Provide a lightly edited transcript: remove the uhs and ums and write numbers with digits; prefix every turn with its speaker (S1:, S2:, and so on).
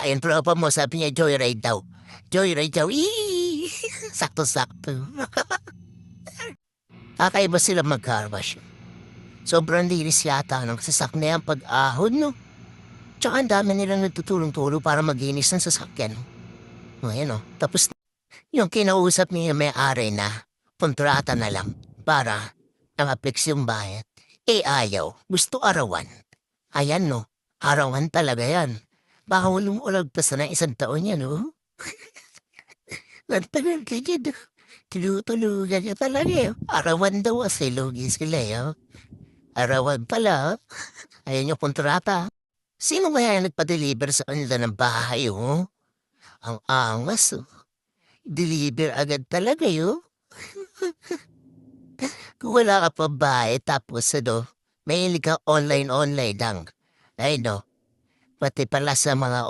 S1: Yung tropa mo, sabi niya joyride daw. Joyride daw. Sakto-sakto. Kakaiba sila mag-car wash. Sobrang linis yata ng sasakyan pag-ahon, no? Tsaka ang dami nilang nagtutulong-tulong para maglinis ng sasakyan. Ngayon, no? Tapos yung kinausap niya yung may-ari na kontrata na lang para nang-fix yung bayad. Eh ayaw. Gusto arawan. Ayan, no? Arawan talaga yan. Baka ulagpas na ng 1 taon yan, no? Nagtagal ka dyan, no? Tinutulugan niya talaga, eh. Arawan daw kasi lugi sila, eh. Arawan pala, ayan yung kontrata. Sino kaya yung nagpa-deliver sa kanila ng bahay, oh? Ang angas, oh. Deliver agad talaga, yun. Kung wala ka pa bahay, tapos mahilig ka online lang. Ay, no. Pati pala sa mga